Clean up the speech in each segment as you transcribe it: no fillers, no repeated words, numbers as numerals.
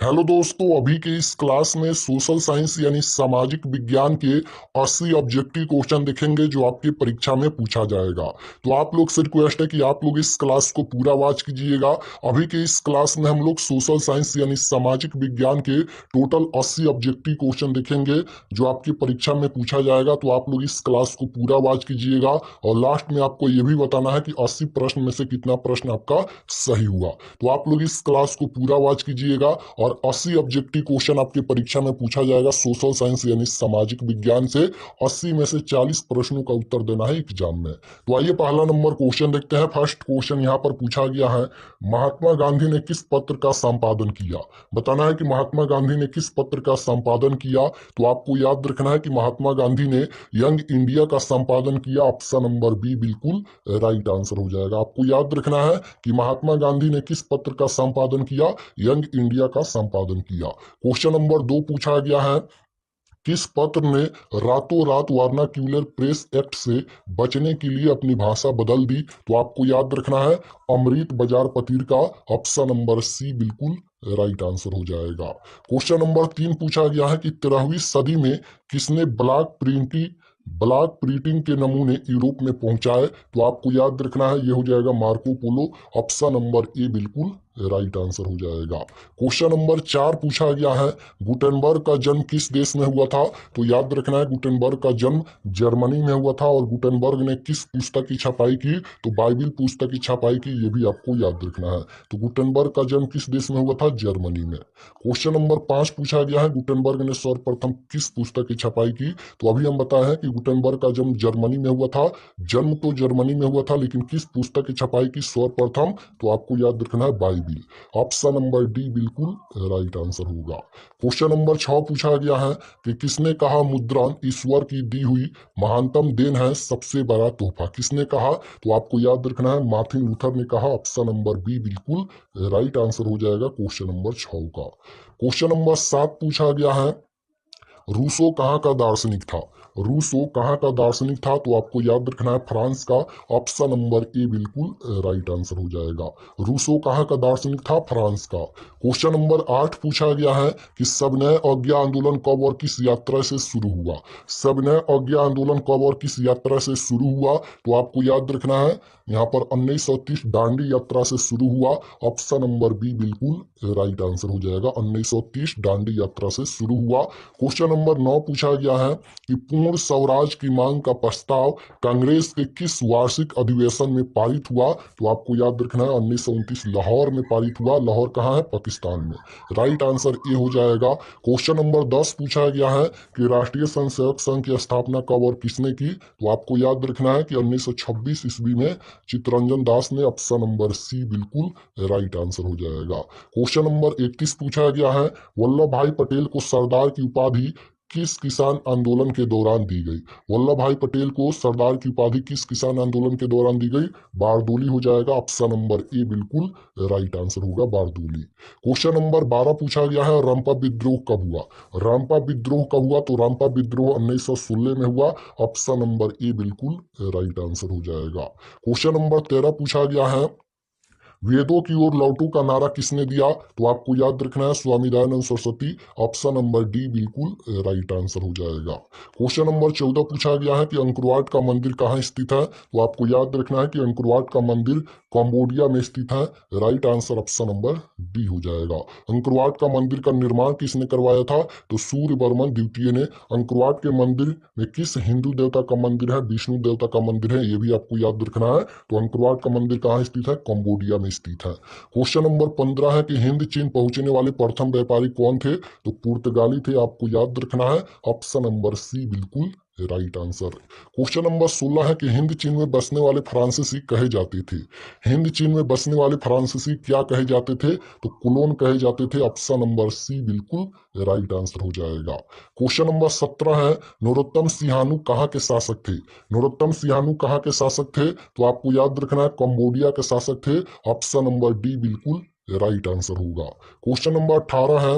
Hello दोस्तों, अभी के इस क्लास में सोशल साइंस यानी सामाजिक विज्ञान के 80 ऑब्जेक्टिव क्वेश्चन देखेंगे जो आपकी परीक्षा में पूछा जाएगा। तो आप लोग से रिक्वेस्ट है कि आप लोग इस क्लास को पूरा वॉच कीजिएगा। अभी के इस क्लास में हम लोग सोशल साइंस यानी सामाजिक विज्ञान के टोटल 80 ऑब्जेक्टिव क्वेश्चन देखेंगे जो आपकी परीक्षा में पूछा जाएगा। तो आप लोग इस क्लास को पूरा वॉच कीजिएगा और लास्ट में आपको ये भी बताना है कि 80 प्रश्न में से कितना प्रश्न आपका सही हुआ। तो आप लोग इस क्लास को पूरा वॉच कीजिएगा और 80 ऑब्जेक्टिव क्वेश्चन आपके परीक्षा में पूछा जाएगा सोशल साइंस यानी सामाजिक विज्ञान से। 80 में से 40 प्रश्नों का उत्तर देना है एग्जाम में। तो आइए पहला नंबर क्वेश्चन देखते हैं। फर्स्ट क्वेश्चन यहाँ पर पूछा गया है, महात्मा गांधी ने किस पत्र का संपादन किया। बताना है कि महात्मा गांधी ने किस पत्र का संपादन किया। तो आपको याद रखना है कि महात्मा गांधी ने यंग इंडिया का संपादन किया। ऑप्शन नंबर बी बिल्कुल राइट आंसर हो जाएगा। आपको याद रखना है कि महात्मा गांधी ने किस पत्र का संपादन किया, यंग इंडिया का संपादन किया। क्वेश्चन नंबर 2 पूछा गया है, किस पत्र ने रातों रात वर्नाक्यूलर प्रेस एक्ट से बचने के लिए अपनी भाषा बदल दी। तो आपको याद रखना है अमृत बाजार पत्रिका। ऑप्शन नंबर सी बिल्कुल राइट आंसर हो जाएगा। क्वेश्चन नंबर 3 पूछा गया है कि 13वीं सदी में किसने ब्लॉक प्रिंटिंग के नमूने यूरोप में पहुंचाए। तो आपको याद रखना है ये हो जाएगा Marco Polo. Option number A बिल्कुल राइट आंसर हो जाएगा। क्वेश्चन नंबर 4 पूछा गया है, गुटेनबर्ग का जन्म किस देश में हुआ था। तो याद रखना है गुटेनबर्ग का जन्म जर्मनी में हुआ था। और गुटेनबर्ग ने किस पुस्तक की छपाई की, तो बाइबिल पुस्तक की छपाई की, ये भी आपको याद रखना है। तो गुटेनबर्ग का जन्म किस देश में हुआ था, जर्मनी में। क्वेश्चन नंबर 5 पूछा गया है, गुटेनबर्ग ने सर्वप्रथम किस पुस्तक की छपाई की। तो अभी हम बताए हैं कि गुटेनबर्ग का जन्म जर्मनी में हुआ था। जन्म तो जर्मनी में हुआ था लेकिन किस पुस्तक की छपाई की सर्वप्रथम, तो आपको याद रखना है बाइबिल। ऑप्शन नंबर डी बिल्कुल राइट आंसर होगा। क्वेश्चन नंबर 6 पूछा गया है कि किसने कहा मुद्रण ईश्वर की दी हुई महानतम देन है, सबसे बड़ा तोहफा। किसने कहा, तो आपको याद रखना है मार्टिन लूथर ने कहा। ऑप्शन नंबर बी बिल्कुल राइट आंसर हो जाएगा क्वेश्चन नंबर 6 का। क्वेश्चन नंबर 7 पूछा गया है, रूसो कहाँ का दार्शनिक था। रूसो कहाँ का दार्शनिक था, तो आपको याद रखना है फ्रांस का। ऑप्शन नंबर ए बिल्कुल राइट आंसर हो जाएगा। रूसो कहाँ का दार्शनिक था, फ्रांस का। क्वेश्चन नंबर 8 पूछा गया है कि सविनय अवज्ञा आंदोलन कब और किस यात्रा से शुरू हुआ। सविनय अवज्ञा आंदोलन कब और किस यात्रा से शुरू हुआ, तो आपको याद रखना है यहाँ पर 1930 दांडी यात्रा से शुरू हुआ। ऑप्शन नंबर बी बिल्कुल राइट आंसर हो जाएगा। 1930 दांडी यात्रा से शुरू हुआ। क्वेश्चन नंबर 9 पूछा गया है कि पूर्ण स्वराज की मांग का प्रस्ताव कांग्रेस के किस वार्षिक अधिवेशन में पारित हुआ। तो आपको याद रखना है 1929 लाहौर में पारित हुआ। लाहौर कहाँ है, पाकिस्तान में। राइट आंसर ए हो जाएगा। क्वेश्चन नंबर 10 पूछा गया है कि राष्ट्रीय स्वयंसेवक संघ की स्थापना कब और किसने की। तो आपको याद रखना है कि 1926 ईस्वी में चित्तरंजन दास ने। ऑप्शन नंबर सी बिल्कुल राइट आंसर हो जाएगा। क्वेश्चन नंबर 31 पूछा गया है, वल्लभ भाई पटेल को सरदार की उपाधि किस किसान आंदोलन के दौरान दी गई। वल्लभ भाई पटेल को सरदार की उपाधि किस किसान आंदोलन के दौरान दी गई, बारदोली हो जाएगा। ऑप्शन नंबर ए बिल्कुल राइट आंसर होगा, बारदोली। क्वेश्चन नंबर 12 पूछा गया है, रंपा विद्रोह कब हुआ। रंपा विद्रोह कब हुआ, तो रंपा विद्रोह 1916 में हुआ। ऑप्शन नंबर ए बिल्कुल राइट आंसर हो जाएगा। क्वेश्चन नंबर 13 पूछा गया है, वेदों की ओर लौटू का नारा किसने दिया। तो आपको याद रखना है Swami Dayanand Saraswati. Option number D बिल्कुल राइट आंसर हो जाएगा। क्वेश्चन नंबर 14 पूछा गया है कि अंकुरवाट का मंदिर कहाँ स्थित है। तो आपको याद रखना है कि अंकुरवाट का मंदिर कंबोडिया में स्थित है। Right answer option number D हो जाएगा। अंकुरवाट का मंदिर का निर्माण किसने करवाया था, तो सूर्यवर्मन द्वितीय ने। अंकुरवाट के मंदिर में किस हिंदू देवता का मंदिर है, विष्णु देवता का मंदिर है, ये भी आपको याद रखना है। तो अंकुरवाट का मंदिर कहाँ स्थित है, कंबोडिया में स्थित है। क्वेश्चन नंबर 15 है कि हिंद चीन पहुंचने वाले प्रथम व्यापारी कौन थे, तो पुर्तगाली थे। आपको याद रखना है ऑप्शन नंबर सी बिल्कुल राइट आंसर। क्वेश्चन नंबर 16 है कि हिंद चीन में बसने वाले फ्रांसीसी कहे जाते थे। हिंद चीन में बसने वाले फ्रांसीसी क्या कहे जाते थे, तो कुलोन कहे जाते थे। ऑप्शन नंबर सी बिल्कुल राइट आंसर हो जाएगा। क्वेश्चन नंबर 17 है, नरोत्तम सिंहानू कहाँ के शासक थे। नरोत्तम सिंहानू कहाँ के शासक थे, तो आपको याद रखना है कंबोडिया के शासक थे। ऑप्शन नंबर डी बिल्कुल राइट आंसर होगा। क्वेश्चन नंबर 18 है,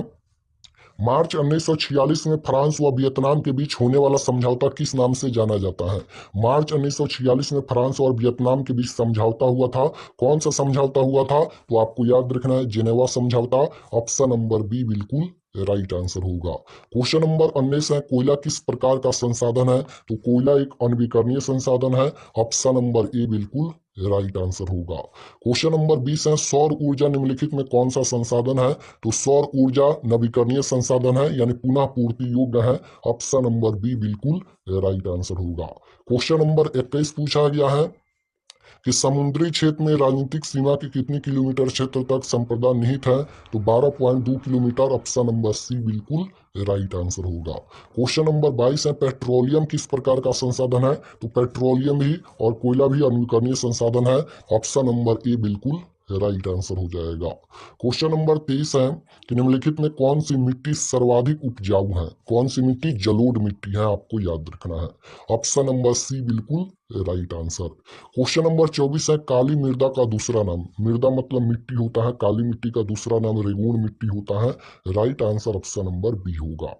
मार्च 1946 में फ्रांस व वियतनाम के बीच होने वाला समझौता किस नाम से जाना जाता है? मार्च 1946 में फ्रांस और वियतनाम के बीच समझौता हुआ था। कौन सा समझौता हुआ था? तो आपको याद रखना है जेनेवा समझौता। ऑप्शन नंबर बी बिल्कुल राइट आंसर होगा। क्वेश्चन नंबर 19 है, कोयला किस प्रकार का संसाधन है? तो कोयला एक अनविकरणीय संसाधन है। ऑप्शन नंबर ए बिल्कुल राइट आंसर होगा। क्वेश्चन नंबर 20 है, सौर ऊर्जा निम्नलिखित में कौन सा संसाधन है? तो सौर ऊर्जा नवीकरणीय संसाधन है, यानी पुनः पूर्ति योग्य है। ऑप्शन नंबर बी बिल्कुल राइट आंसर होगा। क्वेश्चन नंबर 21 पूछा गया है कि समुद्री क्षेत्र में राजनीतिक सीमा के कितने किलोमीटर क्षेत्र तक संप्रदा निहित है? तो 12.2 किलोमीटर। ऑप्शन नंबर सी बिल्कुल राइट आंसर होगा। क्वेश्चन नंबर 22 है, पेट्रोलियम किस प्रकार का संसाधन है? तो पेट्रोलियम भी और कोयला भी अनविकरणीय संसाधन है। ऑप्शन नंबर ए बिल्कुल राइट आंसर हो जाएगा। क्वेश्चन नंबर 23 है कि निम्नलिखित में कौन सी मिट्टी सर्वाधिक उपजाऊ है? कौन सी मिट्टी? जलोढ़ मिट्टी है, आपको याद रखना है। ऑप्शन नंबर सी बिल्कुल राइट आंसर। क्वेश्चन नंबर 24 है, काली मृदा का दूसरा नाम? मृदा मतलब मिट्टी होता है, काली मिट्टी का दूसरा नाम रेगून मिट्टी होता है। Right answer option number B होगा।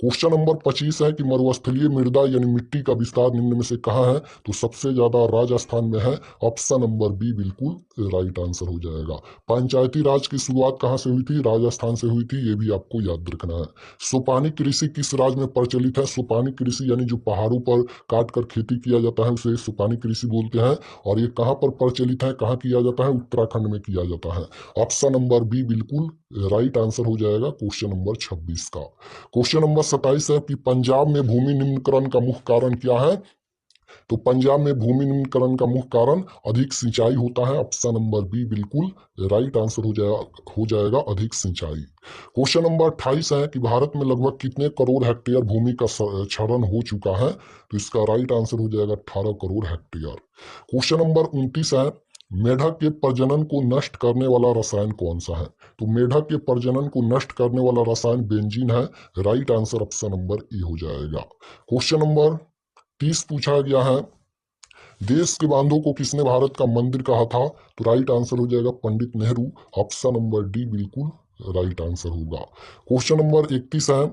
क्वेश्चन नंबर 25 है कि मरुस्थलीय मृदा यानी मिट्टी का विस्तार निम्न में से कहाँ है? तो सबसे ज्यादा राजस्थान में है। ऑप्शन नंबर बी बिल्कुल राइट आंसर हो जाएगा। पंचायती राज की शुरुआत कहाँ से हुई थी? राजस्थान से हुई थी, ये भी आपको याद रखना है। सोपानी कृषि किस राज्य में प्रचलित है? सोपानी कृषि यानी जो पहाड़ों पर काट कर खेती किया जाता है उसे सोपानी कृषि बोलते हैं। और ये कहाँ पर प्रचलित है, कहाँ किया जाता है? उत्तराखंड में किया जाता है। ऑप्शन नंबर बी बिल्कुल राइट आंसर हो जाएगा क्वेश्चन नंबर 26 का। क्वेश्चन नंबर 27 है कि पंजाब में भूमि निम्नीकरण का मुख्य कारण क्या है? तो पंजाब में भूमि निम्नीकरण का मुख्य कारण अधिक सिंचाई होता है। ऑप्शन नंबर बी बिल्कुल राइट आंसर हो जाएगा अधिक सिंचाई। क्वेश्चन नंबर 28 है कि भारत में लगभग कितने करोड़ हेक्टेयर भूमि का क्षरण हो चुका है? तो इसका राइट आंसर हो जाएगा 18 करोड़ हेक्टेयर। क्वेश्चन नंबर 29 है, मेढक के प्रजनन को नष्ट करने वाला रसायन कौन सा है? तो मेढक के प्रजनन को नष्ट करने वाला रसायन बेंजीन है। Right answer option number A हो जाएगा। क्वेश्चन नंबर 30 पूछा गया है, देश के बांधों को किसने भारत का मंदिर कहा था? तो राइट आंसर हो जाएगा Pandit Nehru. Option number D बिल्कुल राइट आंसर होगा। क्वेश्चन नंबर 31 है,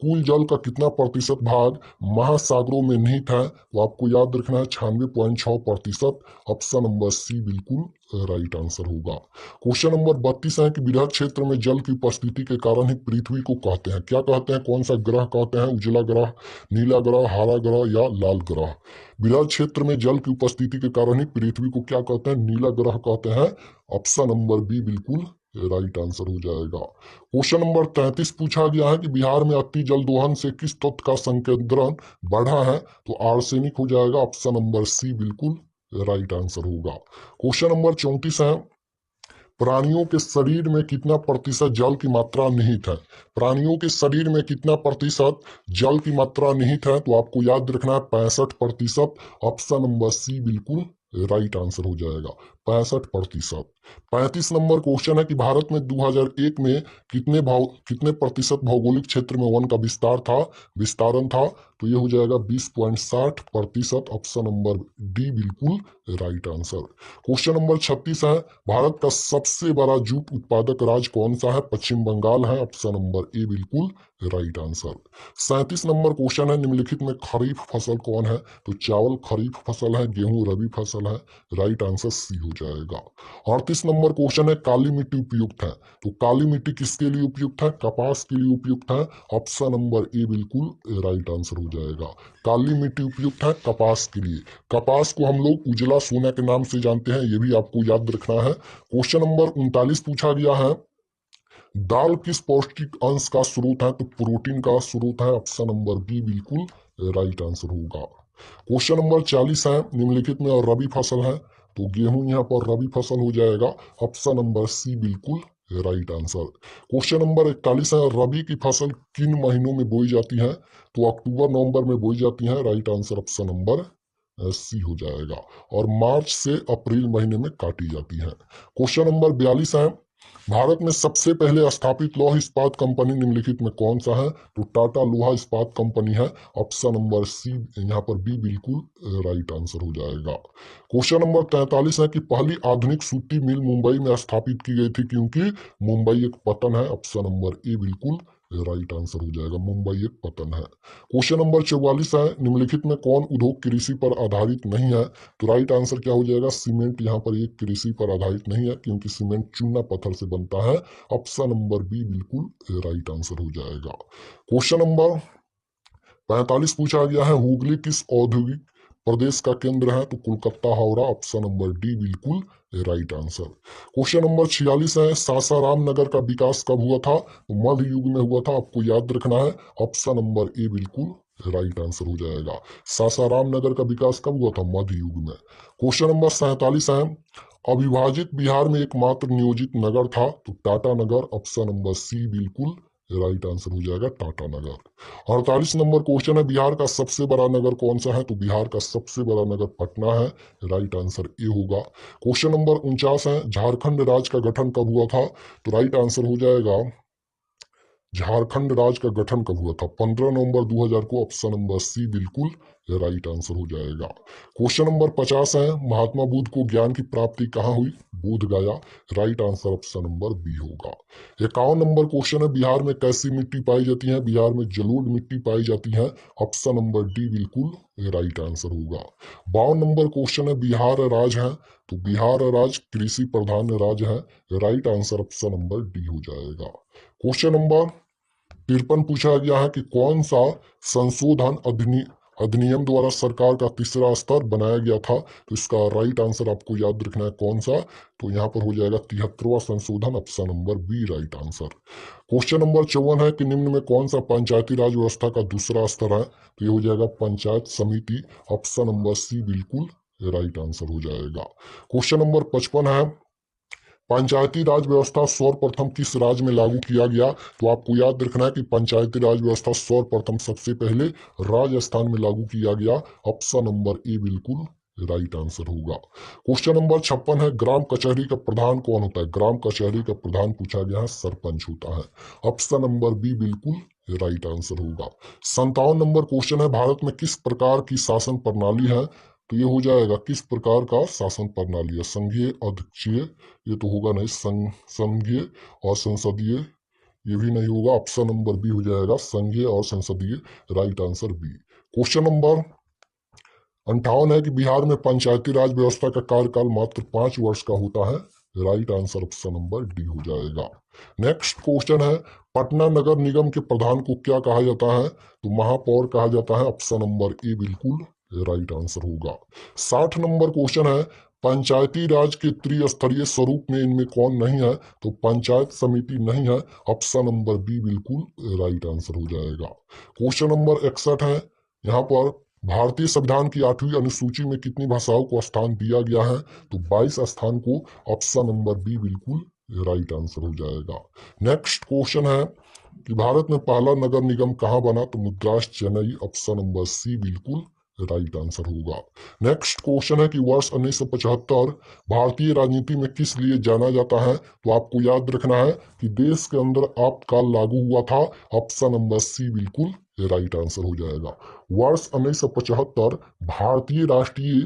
कुल जल का कितना प्रतिशत भाग महासागरों में निहित है? तो आपको याद रखना है 96.6%। ऑप्शन नंबर सी बिल्कुल राइट आंसर होगा। क्वेश्चन नंबर 32 है कि बृहद क्षेत्र में जल की उपस्थिति के कारण ही पृथ्वी को कहते हैं, क्या कहते हैं? कौन सा ग्रह कहते हैं? उजला ग्रह, नीला ग्रह, हरा ग्रह या लाल ग्रह? बृहद क्षेत्र में जल की उपस्थिति के कारण ही पृथ्वी को क्या कहते हैं? नीला ग्रह कहते हैं। ऑप्शन नंबर बी बिल्कुल राइट आंसर हो जाएगा। क्वेश्चन नंबर 33 पूछा गया है कि बिहार में अति जल दोहन से किस तत्व का संकेंद्रण बढ़ा है? तो आर्सेनिक हो जाएगा। ऑप्शन नंबर सी बिल्कुल राइट आंसर होगा। क्वेश्चन नंबर 34 है, प्राणियों के शरीर में कितना प्रतिशत जल की मात्रा निहित है? प्राणियों के शरीर में कितना प्रतिशत जल की मात्रा निहित है? तो आपको याद रखना है 65%। ऑप्शन नंबर सी बिल्कुल राइट आंसर हो जाएगा 65%। 35 नंबर क्वेश्चन है कि भारत में 2001 में कितने प्रतिशत भौगोलिक क्षेत्र में वन का विस्तारण था? तो ये हो जाएगा 20.60%। ऑप्शन नंबर डी बिल्कुल राइट आंसर। क्वेश्चन नंबर 36 है, भारत का सबसे बड़ा जूट उत्पादक राज्य कौन सा है? पश्चिम बंगाल है। ऑप्शन नंबर ए बिल्कुल राइट आंसर। 37 नंबर क्वेश्चन है, निम्नलिखित में खरीफ फसल कौन है? तो चावल खरीफ फसल है, गेहूं रबी फसल है। राइट आंसर सी हो जाएगा। 38 नंबर क्वेश्चन है, काली मिट्टी उपयुक्त है? तो काली मिट्टी किसके लिए उपयुक्त है? कपास के लिए उपयुक्त है। ऑप्शन नंबर ए बिल्कुल राइट आंसर हो जाएगा। काली मिट्टी उपयुक्त है कपास के लिए। कपास को हम लोग उजला सोना के नाम से जानते हैं, ये भी आपको याद रखना है। क्वेश्चन नंबर 39 पूछा गया है, दाल किस पौष्टिक अंश का स्रोत है? तो प्रोटीन का स्रोत है। ऑप्शन नंबर बी बिल्कुल राइट आंसर होगा। क्वेश्चन नंबर 40 है, निम्नलिखित में और रबी फसल है? तो गेहूं यहाँ पर रबी फसल हो जाएगा। ऑप्शन नंबर सी बिल्कुल राइट आंसर। क्वेश्चन नंबर 41 है, रबी की फसल किन महीनों में बोई जाती है? तो अक्टूबर नवंबर में बोई जाती है। Right answer option number C हो जाएगा। और मार्च से अप्रैल महीने में काटी जाती है। क्वेश्चन नंबर 42 है, भारत में सबसे पहले स्थापित लौह इस्पात कंपनी निम्नलिखित में कौन सा है? तो टाटा लोहा इस्पात कंपनी है। ऑप्शन नंबर सी यहाँ पर बी बिल्कुल राइट आंसर हो जाएगा। क्वेश्चन नंबर 43 है कि पहली आधुनिक सूती मिल मुंबई में स्थापित की गई थी क्योंकि मुंबई एक पटन है। ऑप्शन नंबर ए बिल्कुल राइट आंसर हो जाएगा, मुंबई एक पतन है। क्वेश्चन नंबर 44 है, निम्नलिखित में कौन उद्योग कृषि पर आधारित नहीं है? तो राइट आंसर क्या हो जाएगा? सीमेंट यहाँ पर ये कृषि पर आधारित नहीं है, क्योंकि सीमेंट चूना पत्थर से बनता है। ऑप्शन नंबर बी बिल्कुल राइट आंसर हो जाएगा। क्वेश्चन नंबर 45 पूछा गया है, हुगली किस औद्योगिक प्रदेश का केंद्र है? तो Kolkata Howrah, option number D बिल्कुल राइट आंसर। क्वेश्चन नंबर 46 है, सासाराम नगर का विकास कब हुआ था? तो मध्य युग में हुआ था, आपको याद रखना है। ऑप्शन नंबर ए बिल्कुल राइट आंसर हो जाएगा। सासाराम नगर का विकास कब हुआ था? मध्य युग में। क्वेश्चन नंबर 47 है, अविभाजित बिहार में एकमात्र नियोजित नगर था? तो टाटा नगर, ऑप्शन नंबर सी बिल्कुल राइट आंसर हो जाएगा, टाटा नगर। 48 नंबर क्वेश्चन है, बिहार का सबसे बड़ा नगर कौन सा है? तो बिहार का सबसे बड़ा नगर पटना है, राइट आंसर ए होगा। क्वेश्चन नंबर 49 है, झारखंड राज्य का गठन कब हुआ था? तो राइट आंसर हो जाएगा, झारखंड राज्य का गठन कब हुआ था? 15 नवंबर 2000 को, ऑप्शन नंबर सी बिल्कुल राइट आंसर हो जाएगा। क्वेश्चन नंबर 50 है, महात्मा बुद्ध को ज्ञान की प्राप्ति कहाँ हुई? Bodh Gaya, right answer option number B होगा। 51 नंबर क्वेश्चन है, बिहार में कैसी मिट्टी पाई जाती है? बिहार में जलोढ़ मिट्टी पाई जाती है, ऑप्शन नंबर डी बिल्कुल राइट आंसर होगा। 52 नंबर क्वेश्चन है, बिहार राज्य है? तो बिहार राज्य कृषि प्रधान राज्य है, right answer option number D हो जाएगा। क्वेश्चन नंबर 53 पूछा गया है कि कौन सा संशोधन अधिनियम द्वारा सरकार का तीसरा स्तर बनाया गया था? तो इसका राइट आंसर आपको याद रखना है कौन सा, तो यहाँ पर हो जाएगा 73वां संशोधन, option number B right answer. Question number 54 है कि निम्न में कौन सा पंचायती राज व्यवस्था का दूसरा स्तर है? तो ये हो जाएगा पंचायत समिति, ऑप्शन नंबर सी बिल्कुल राइट आंसर हो जाएगा। क्वेश्चन नंबर 55 है, पंचायती राज व्यवस्था सर्वप्रथम किस राज्य में लागू किया गया? तो आपको याद रखना है कि पंचायती राज व्यवस्था सर्वप्रथम सबसे पहले राजस्थान में लागू किया गया, ऑप्शन नंबर ए बिल्कुल राइट आंसर होगा। क्वेश्चन नंबर 56 है, ग्राम कचहरी का प्रधान कौन होता है? ग्राम कचहरी का प्रधान पूछा गया है, सरपंच होता है, ऑप्शन नंबर बी बिल्कुल राइट आंसर होगा। 57 नंबर क्वेश्चन है, भारत में किस प्रकार की शासन प्रणाली है? तो ये हो जाएगा, किस प्रकार का शासन प्रणाली है? संघीय, अध्यक्षीय, ये तो होगा नहीं, संघीय और संसदीय, ये भी नहीं होगा, ऑप्शन नंबर बी हो जाएगा, संघीय और संसदीय, right answer B. Question number 58 है कि बिहार में पंचायती राज व्यवस्था का कार्यकाल मात्र 5 वर्ष का होता है, right answer option number D हो जाएगा। नेक्स्ट क्वेश्चन है, पटना नगर निगम के प्रधान को क्या कहा जाता है? तो महापौर कहा जाता है, ऑप्शन नंबर ए बिल्कुल राइट आंसर होगा। 60 नंबर क्वेश्चन है, पंचायती राज के त्रिस्तरीय स्वरूप में इनमें कौन नहीं है? तो पंचायत समिति नहीं है, ऑप्शन नंबर बी बिल्कुल राइट आंसर हो जाएगा। क्वेश्चन नंबर 61 है, यहाँ पर भारतीय संविधान की 8वीं अनुसूची में कितनी भाषाओं को स्थान दिया गया है? तो 22 स्थान को, ऑप्शन नंबर बी बिल्कुल राइट आंसर हो जाएगा। नेक्स्ट क्वेश्चन है कि भारत में पहला नगर निगम कहाँ बना? तो Madras, Chennai, option number C बिल्कुल राइट आंसर होगा। नेक्स्ट क्वेश्चन है कि वर्ष 1975 भारतीय राजनीति में किस लिए जाना जाता है? तो आपको याद रखना है कि देश के अंदर आपातकाल लागू हुआ था, ऑप्शन नंबर सी बिल्कुल राइट आंसर हो जाएगा। वर्ष 1975 भारतीय राष्ट्रीय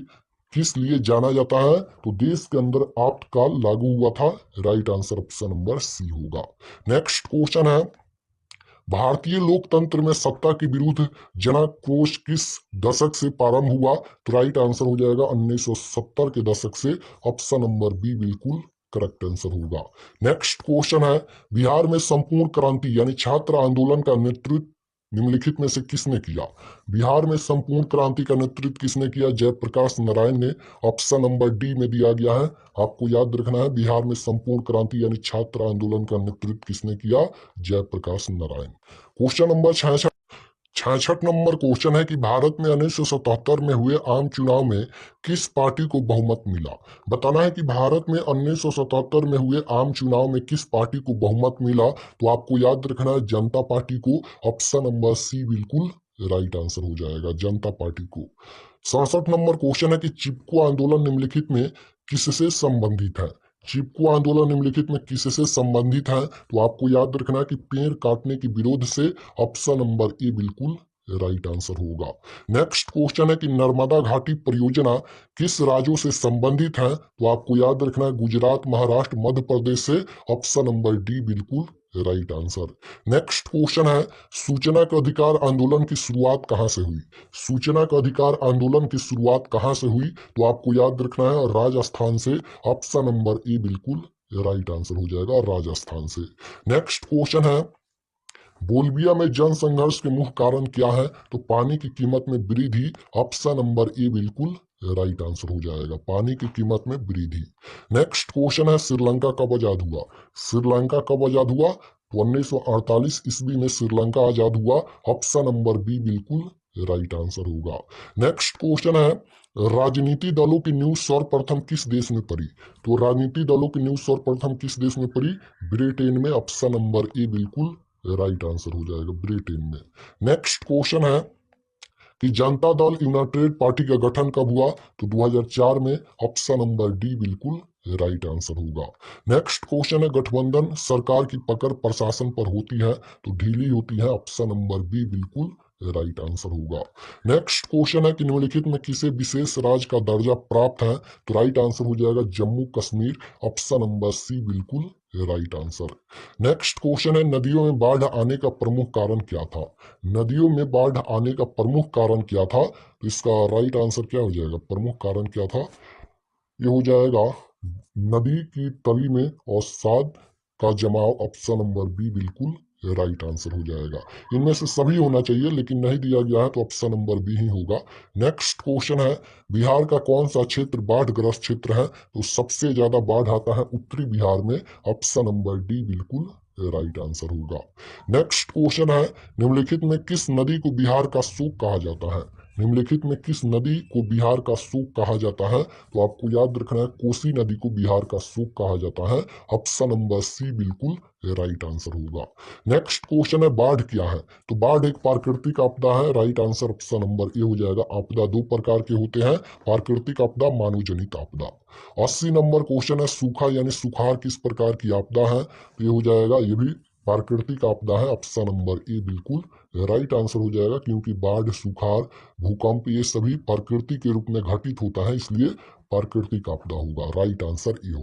किस लिए जाना जाता है? तो देश के अंदर आपातकाल लागू हुआ था, right answer option number C होगा। नेक्स्ट क्वेश्चन है, भारतीय लोकतंत्र में सत्ता के विरुद्ध जनाक्रोश किस दशक से प्रारंभ हुआ? तो राइट आंसर हो जाएगा 1970 के दशक से, ऑप्शन नंबर बी बिल्कुल करेक्ट आंसर होगा। नेक्स्ट क्वेश्चन है, बिहार में संपूर्ण क्रांति यानी छात्र आंदोलन का नेतृत्व निम्नलिखित में से किसने किया? बिहार में संपूर्ण क्रांति का नेतृत्व किसने किया? जयप्रकाश नारायण ने, ऑप्शन नंबर डी में दिया गया है। आपको याद रखना है, बिहार में संपूर्ण क्रांति यानी छात्र आंदोलन का नेतृत्व किसने किया? Jayaprakash Narayan. Question number 66 number question है कि भारत में 1977 में हुए आम चुनाव में किस पार्टी को बहुमत मिला? बताना है कि भारत में 1977 में हुए आम चुनाव में किस पार्टी को बहुमत मिला? तो आपको याद रखना है जनता पार्टी को, ऑप्शन नंबर सी बिल्कुल राइट आंसर हो जाएगा, जनता पार्टी को। 67 नंबर क्वेश्चन है कि चिपको आंदोलन निम्नलिखित में किससे संबंधित है? चिपको आंदोलन निम्नलिखित में किससे संबंधित है? तो आपको याद रखना है कि पेड़ काटने के विरोध से, ऑप्शन नंबर ए बिल्कुल राइट आंसर होगा। नेक्स्ट क्वेश्चन है कि नर्मदा घाटी परियोजना किस राज्यों से संबंधित है? तो आपको याद रखना है गुजरात, महाराष्ट्र, मध्य प्रदेश से। ऑप्शन नंबर डी बिल्कुल राइट आंसर। नेक्स्ट क्वेश्चन है सूचना का अधिकार आंदोलन की शुरुआत कहां से हुई? सूचना का अधिकार आंदोलन की शुरुआत कहां से हुई? तो आपको याद रखना है राजस्थान से। ऑप्शन नंबर ए बिल्कुल राइट आंसर हो जाएगा राजस्थान से। नेक्स्ट क्वेश्चन है बोल्बिया में जन संघर्ष के मुख्य कारण क्या है? तो पानी की कीमत में वृद्धि। ऑप्शन नंबर ए बिल्कुल राइट आंसर हो जाएगा पानी की कीमत में वृद्धि। नेक्स्ट क्वेश्चन है श्रीलंका कब आजाद हुआ? श्रीलंका कब आजाद हुआ? तो 1948 ईस्वी में श्रीलंका आजाद हुआ। ऑप्शन नंबर बी बिल्कुल राइट आंसर होगा। नेक्स्ट क्वेश्चन है राजनीति दलों की न्यूज सर्वप्रथम किस देश में पड़ी? तो राजनीति दलों की न्यूज सर्वप्रथम किस देश में पड़ी? ब्रिटेन में। ऑप्शन नंबर ए बिल्कुल राइट आंसर हो जाएगा ब्रिटेन में। नेक्स्ट क्वेश्चन है कि जनता दल यूनाइटेड पार्टी का गठन कब हुआ? तो 2004 में। ऑप्शन नंबर डी बिल्कुल राइट आंसर होगा। नेक्स्ट क्वेश्चन है गठबंधन सरकार की पकड़ प्रशासन पर होती है तो ढीली होती है। ऑप्शन नंबर बी बिल्कुल राइट आंसर होगा। नेक्स्ट क्वेश्चन है कि निम्नलिखित में किसे विशेष राज्य का दर्जा प्राप्त है? तो राइट आंसर हो जाएगा Jammu Kashmir. Option number C बिल्कुल राइट आंसर। नेक्स्ट क्वेश्चन है नदियों में बाढ़ आने का प्रमुख कारण क्या था? नदियों में बाढ़ आने का प्रमुख कारण क्या था? तो इसका राइट आंसर क्या हो जाएगा? प्रमुख कारण क्या था? ये हो जाएगा नदी की तली में अवसाद का जमाव। ऑप्शन नंबर बी बिल्कुल राइट आंसर हो जाएगा। इनमें से सभी होना चाहिए लेकिन नहीं दिया गया है तो ऑप्शन नंबर बी ही होगा। नेक्स्ट क्वेश्चन है बिहार का कौन सा क्षेत्र बाढ़ग्रस्त क्षेत्र है? तो सबसे ज्यादा बाढ़ आता है उत्तरी बिहार में। ऑप्शन नंबर डी बिल्कुल राइट आंसर होगा। नेक्स्ट क्वेश्चन है निम्नलिखित में किस नदी को बिहार का सूप कहा जाता है? निम्नलिखित में किस नदी को बिहार का सूप कहा जाता है? तो आपको याद रखना है कोसी नदी को बिहार का सूप कहा जाता है। ऑप्शन नंबर सी बिल्कुल राइट आंसर होगा। नेक्स्ट क्वेश्चन है बाढ़ क्या है? तो बाढ़ एक प्राकृतिक आपदा है। Right answer option number A हो जाएगा। आपदा दो प्रकार के होते हैं, प्राकृतिक आपदा, मानव जनित आपदा। 80 नंबर क्वेश्चन है सूखा यानी सुखाड़ किस प्रकार की आपदा है? तो ये हो जाएगा ये भी प्राकृतिक आपदा है। ऑप्शन नंबर ए बिल्कुल राइट आंसर हो जाएगा क्योंकि बाढ़, सुखाड़, भूकंप ये सभी प्रकृति के रूप में घटित होता है इसलिए प्राकृतिक आपदा होगा। राइट आंसर ए होगा।